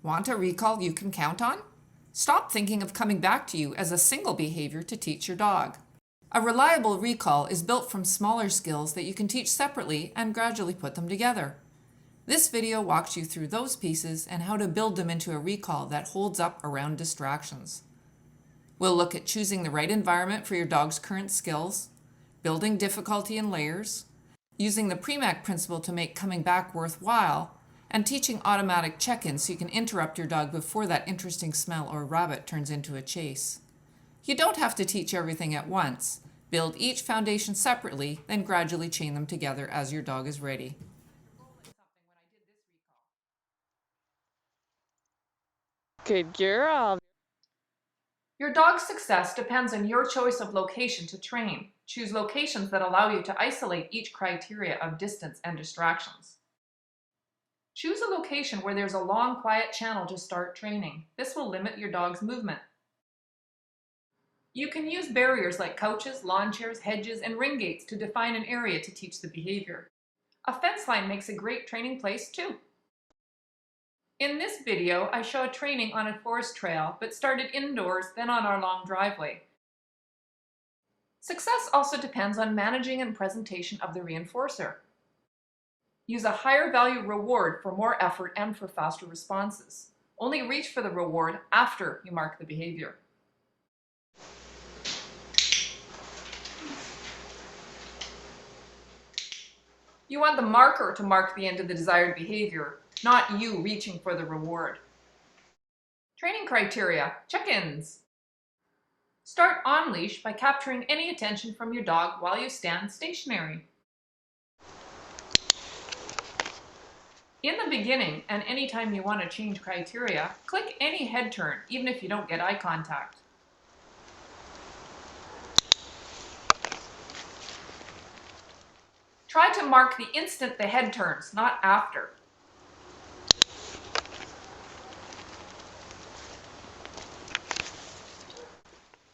Want a recall you can count on? Stop thinking of coming back to you as a single behavior to teach your dog. A reliable recall is built from smaller skills that you can teach separately and gradually put them together. This video walks you through those pieces and how to build them into a recall that holds up around distractions. We'll look at choosing the right environment for your dog's current skills, building difficulty in layers, using the Premack principle to make coming back worthwhile, and teaching automatic check-ins so you can interrupt your dog before that interesting smell or rabbit turns into a chase. You don't have to teach everything at once. Build each foundation separately, then gradually chain them together as your dog is ready. Good girl. Your dog's success depends on your choice of location to train. Choose locations that allow you to isolate each criteria of distance and distractions. Choose a location where there's a long, quiet channel to start training. This will limit your dog's movement. You can use barriers like couches, lawn chairs, hedges, and ring gates to define an area to teach the behavior. A fence line makes a great training place too. In this video, I show a training on a forest trail, but started indoors, then on our long driveway. Success also depends on managing and presentation of the reinforcer. Use a higher value reward for more effort and for faster responses. Only reach for the reward after you mark the behavior. You want the marker to mark the end of the desired behavior, not you reaching for the reward. Training criteria, check-ins. Start on leash by capturing any attention from your dog while you stand stationary. In the beginning, and anytime you want to change criteria, click any head turn, even if you don't get eye contact. Try to mark the instant the head turns, not after.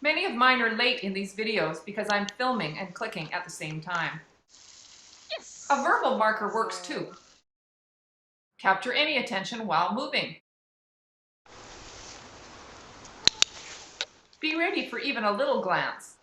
Many of mine are late in these videos because I'm filming and clicking at the same time. Yes. A verbal marker works too. Capture any attention while moving. Be ready for even a little glance.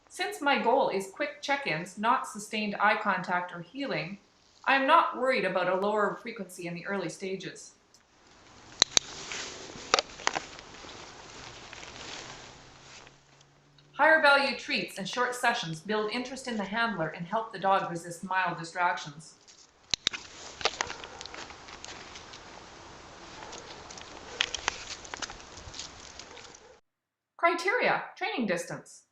Since my goal is quick check-ins, not sustained eye contact or healing, I am not worried about a lower frequency in the early stages. Higher value treats and short sessions build interest in the handler and help the dog resist mild distractions. Criteria, training distance.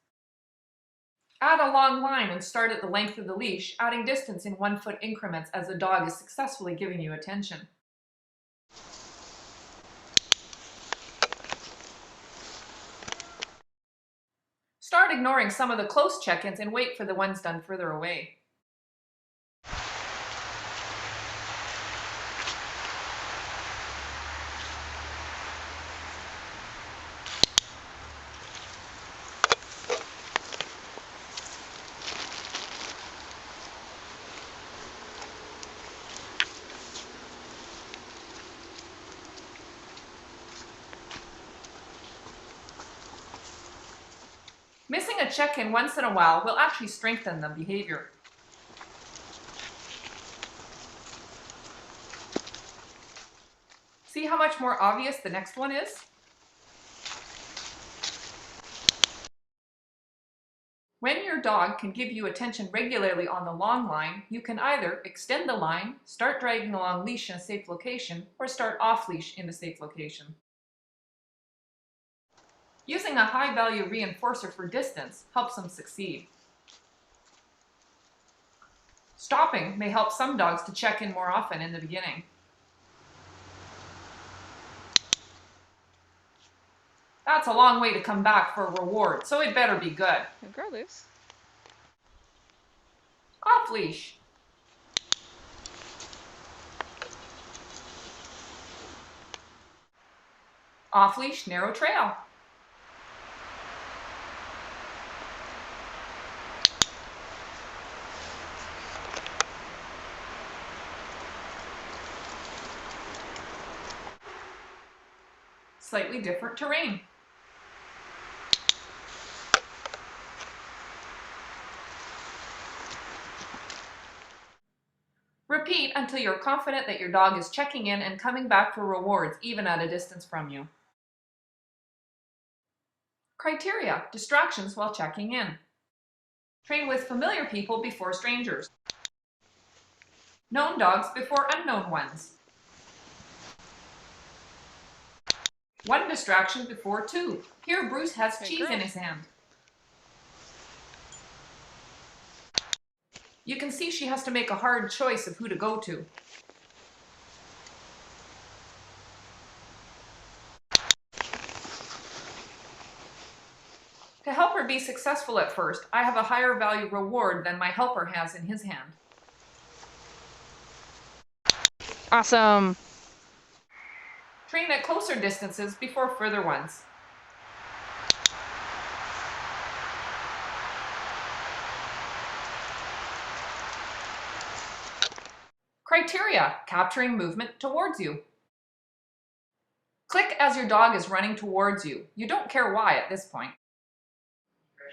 Add a long line and start at the length of the leash, adding distance in 1 foot increments as the dog is successfully giving you attention. Start ignoring some of the close check-ins and wait for the ones done further away. Missing a check-in once in a while will actually strengthen the behavior. See how much more obvious the next one is? When your dog can give you attention regularly on the long line, you can either extend the line, start dragging along leash in a safe location, or start off leash in a safe location. Using a high-value reinforcer for distance helps them succeed. Stopping may help some dogs to check in more often in the beginning. That's a long way to come back for a reward, so it better be good. Regardless. Off leash. Off leash, narrow trail. slightly different terrain. Repeat until you're confident that your dog is checking in and coming back for rewards, even at a distance from you. Criteria: distractions while checking in. Train with familiar people before strangers. Known dogs before unknown ones. One distraction before two. Here Bruce has cheese in his hand. You can see she has to make a hard choice of who to go to. To help her be successful at first, I have a higher value reward than my helper has in his hand. Awesome. Train at closer distances before further ones. Criteria: capturing movement towards you. Click as your dog is running towards you. You don't care why at this point.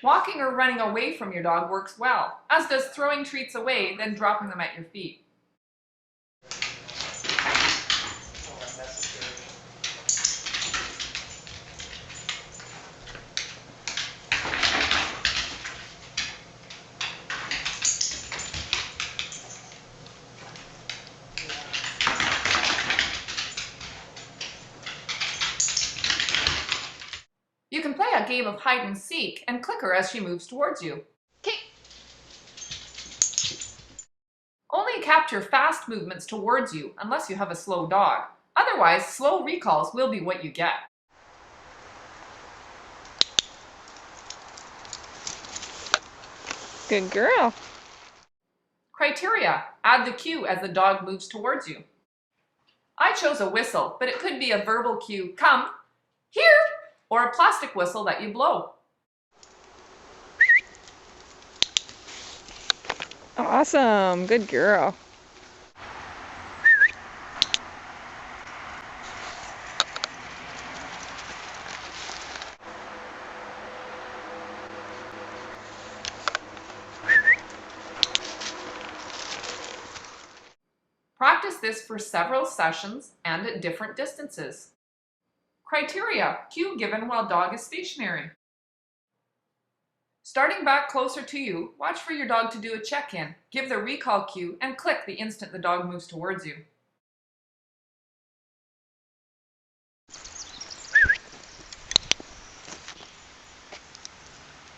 Walking or running away from your dog works well, as does throwing treats away, then dropping them at your feet. You can play a game of hide and seek and click her as she moves towards you. Okay. Only capture fast movements towards you unless you have a slow dog. Otherwise, slow recalls will be what you get. Good girl. Criteria: add the cue as the dog moves towards you. I chose a whistle, but it could be a verbal cue, come, here, or a plastic whistle that you blow. Awesome. Good girl. Practice this for several sessions and at different distances. Criteria: cue given while dog is stationary. Starting back closer to you, watch for your dog to do a check-in, give the recall cue, and click the instant the dog moves towards you.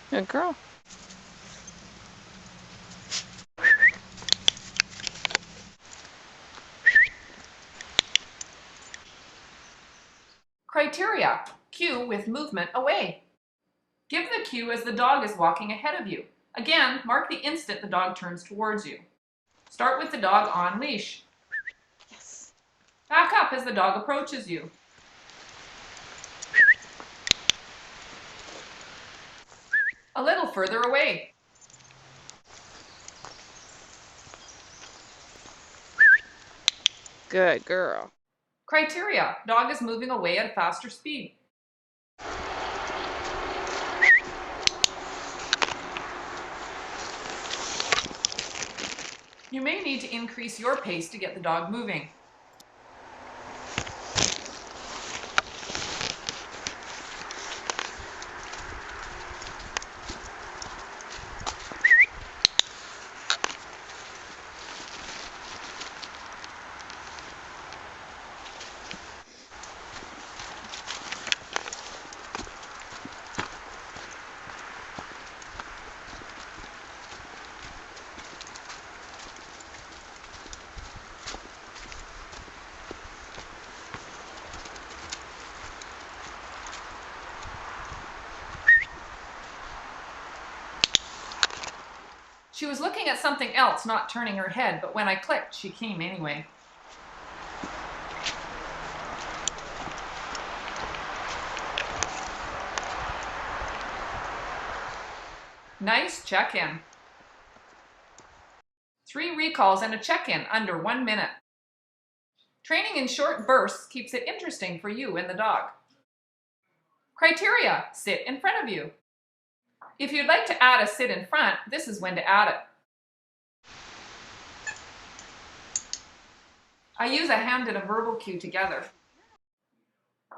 Good girl. Criteria: cue with movement away. Give the cue as the dog is walking ahead of you. Again, mark the instant the dog turns towards you. Start with the dog on leash. Yes. Back up as the dog approaches you. A little further away. Good girl. Criteria: dog is moving away at a faster speed. You may need to increase your pace to get the dog moving. She was looking at something else, not turning her head, but when I clicked, she came anyway. Nice check-in. 3 recalls and a check-in under 1 minute. Training in short bursts keeps it interesting for you and the dog. Criteria: sit in front of you. If you'd like to add a sit in front, this is when to add it. I use a hand and a verbal cue together.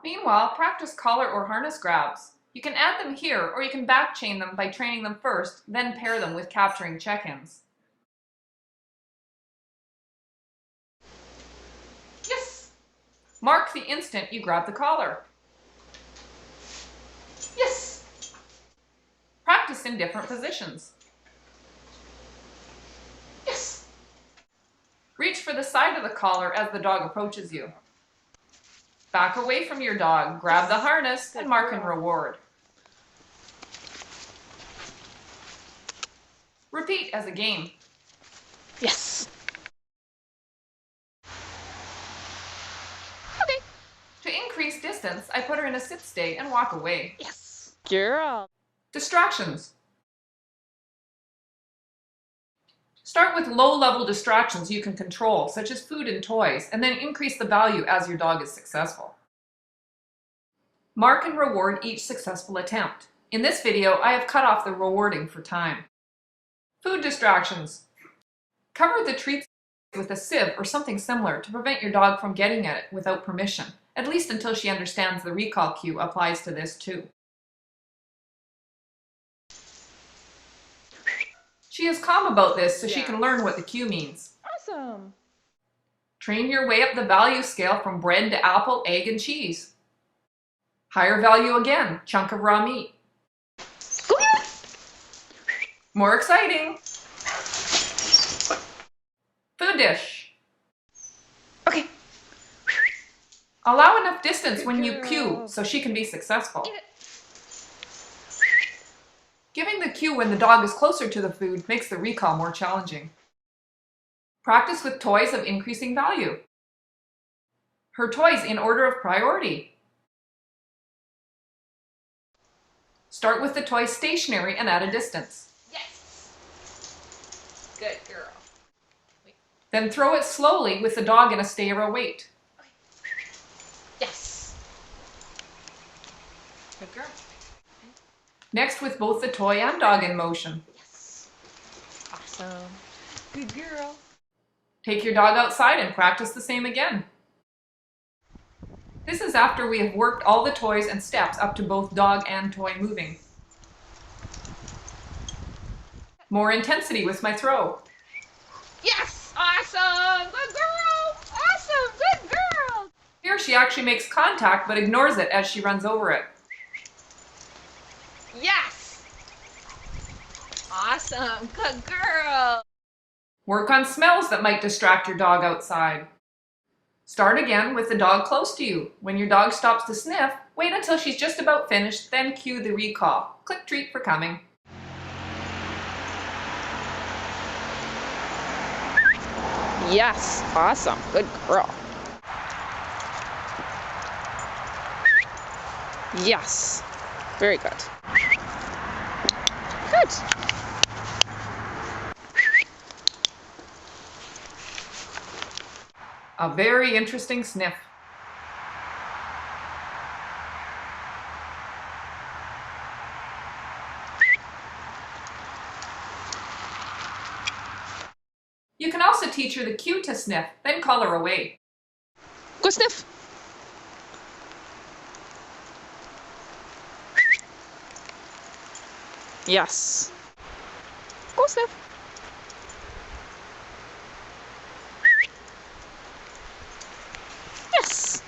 Meanwhile, practice collar or harness grabs. You can add them here, or you can back chain them by training them first, then pair them with capturing check-ins. Yes! Mark the instant you grab the collar. Yes! Practice in different positions. Yes! Reach for the side of the collar as the dog approaches you. Back away from your dog, grab the harness, and mark and reward. Repeat as a game. Yes. Okay. To increase distance, I put her in a sit stay and walk away. Yes. Girl. Distractions. Start with low-level distractions you can control, such as food and toys, and then increase the value as your dog is successful. Mark and reward each successful attempt. In this video, I have cut off the rewarding for time. Food distractions. Cover the treats with a sieve or something similar to prevent your dog from getting at it without permission, at least until she understands the recall cue applies to this too. She is calm about this so she can learn what the cue means. Awesome. Train your way up the value scale from bread to apple, egg, and cheese. Higher value again, chunk of raw meat. More exciting. Food dish. Okay. Allow enough distance when you cue so she can be successful. Giving the cue when the dog is closer to the food makes the recall more challenging. Practice with toys of increasing value. Her toys in order of priority. Start with the toy stationary and at a distance. Yes. Good girl. Then throw it slowly with the dog in a stay or a wait. Yes. Good girl. Next with both the toy and dog in motion. Yes. Awesome. Good girl. Take your dog outside and practice the same again. This is after we have worked all the toys and steps up to both dog and toy moving. More intensity with my throw. Yes. Awesome. Good girl. Awesome. Good girl. Here she actually makes contact but ignores it as she runs over it. Yes. Awesome. Good girl. Work on smells that might distract your dog outside. Start again with the dog close to you. When your dog stops to sniff, wait until she's just about finished, then cue the recall. Click treat for coming. Yes. Awesome. Good girl. Yes. Very good. Good. A very interesting sniff. You can also teach her the cue to sniff, then call her away. Go sniff. Yes. Go sniff. Yes.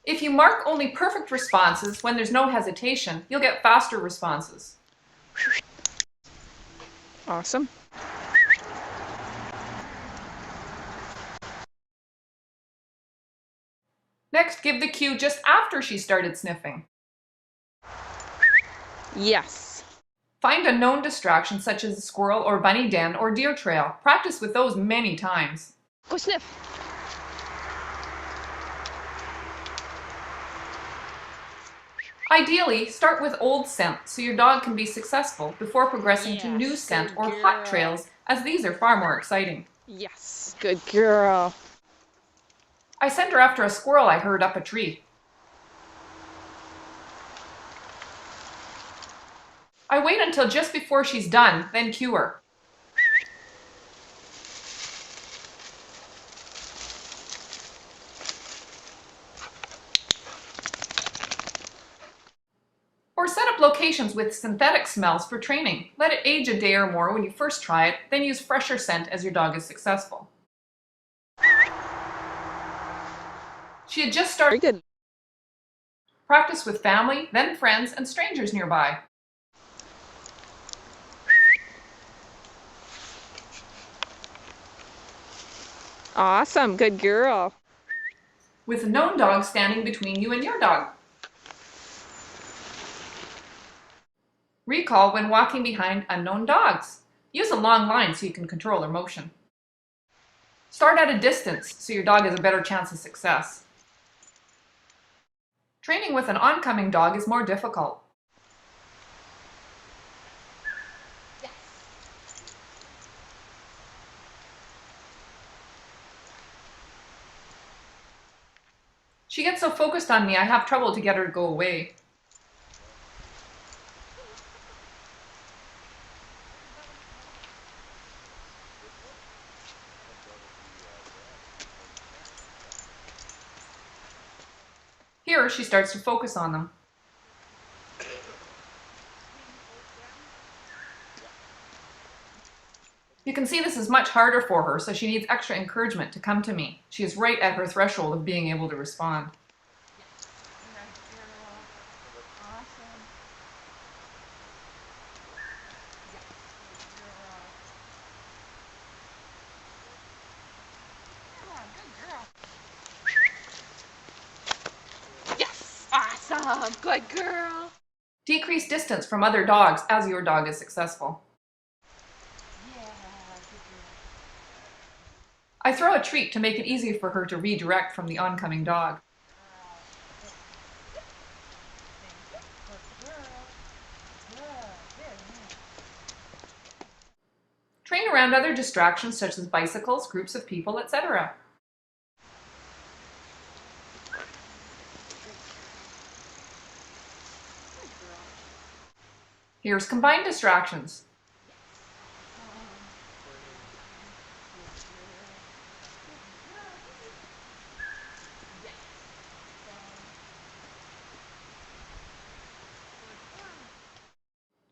If you mark only perfect responses when there's no hesitation, you'll get faster responses. Awesome. Next, give the cue just after she started sniffing. Yes. Find a known distraction such as a squirrel or bunny den or deer trail. Practice with those many times. Go sniff. Ideally, start with old scent so your dog can be successful before progressing to new Yes, scent good or hot girl. trails, as these are far more exciting. Yes. Good girl. I sent her after a squirrel I heard up a tree. I wait until just before she's done, then cue her. Or set up locations with synthetic smells for training. Let it age a day or more when you first try it, then use fresher scent as your dog is successful. She had just started. Very good. Practice with family, then friends, and strangers nearby. Awesome. Good girl. With a known dog standing between you and your dog. Recall when walking behind unknown dogs. Use a long line so you can control their motion. Start at a distance so your dog has a better chance of success. Training with an oncoming dog is more difficult. She gets so focused on me, I have trouble to get her to go away. Here, she starts to focus on them. You can see this is much harder for her, so she needs extra encouragement to come to me. She is right at her threshold of being able to respond. Yes. Awesome. Good girl. Decrease distance from other dogs as your dog is successful. I throw a treat to make it easy for her to redirect from the oncoming dog. Train around other distractions such as bicycles, groups of people, etc. Here's combined distractions.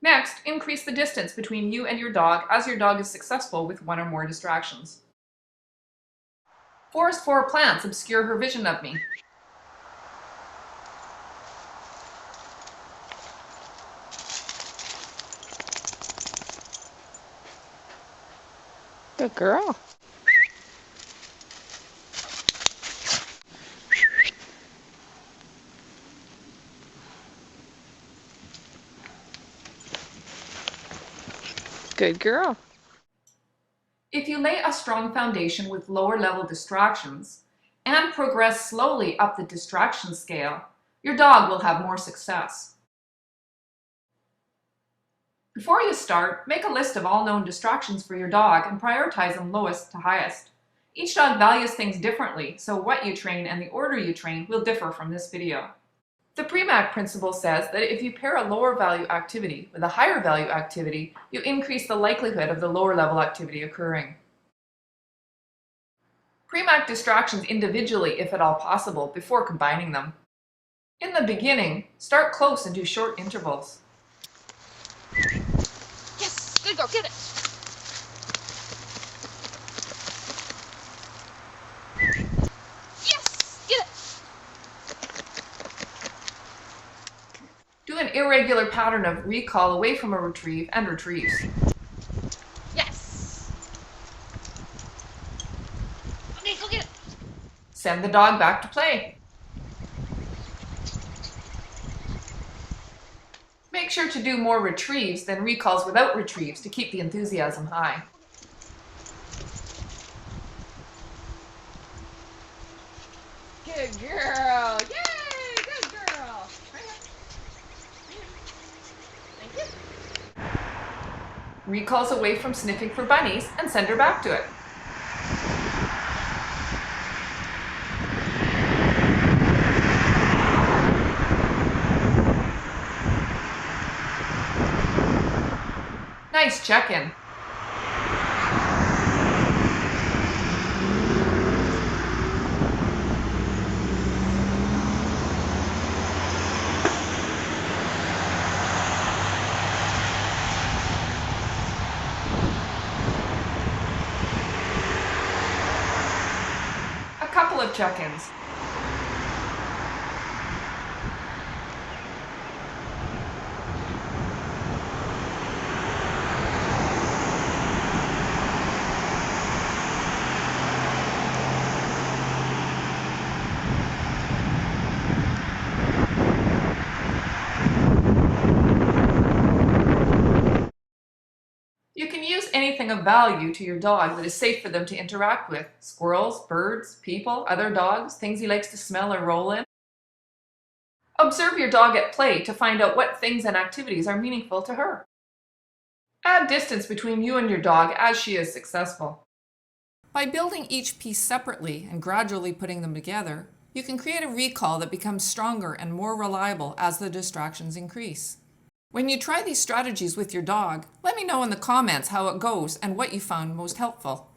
Next, increase the distance between you and your dog as your dog is successful with one or more distractions. Forest floor plants obscure her vision of me. Good girl. Good girl. If you lay a strong foundation with lower level distractions and progress slowly up the distraction scale, your dog will have more success. Before you start, make a list of all known distractions for your dog and prioritize them lowest to highest. Each dog values things differently, so what you train and the order you train will differ from this video. The Premack principle says that if you pair a lower value activity with a higher value activity, you increase the likelihood of the lower level activity occurring. Premack distractions individually if at all possible before combining them. In the beginning, start close and do short intervals. Yes. Good girl. Get it. Yes. Get it. Do an irregular pattern of recall away from a retrieve and retrieves. Yes. Okay, go get it. Send the dog back to play. Make sure to do more retrieves than recalls without retrieves to keep the enthusiasm high. Good girl. Yay. Good girl. Thank you. Recalls away from sniffing for bunnies and send her back to it. Nice check-in. A couple of check-ins. You can use anything of value to your dog that is safe for them to interact with. Squirrels, birds, people, other dogs, things he likes to smell or roll in. Observe your dog at play to find out what things and activities are meaningful to her. Add distance between you and your dog as she is successful. By building each piece separately and gradually putting them together, you can create a recall that becomes stronger and more reliable as the distractions increase. When you try these strategies with your dog, let me know in the comments how it goes and what you found most helpful.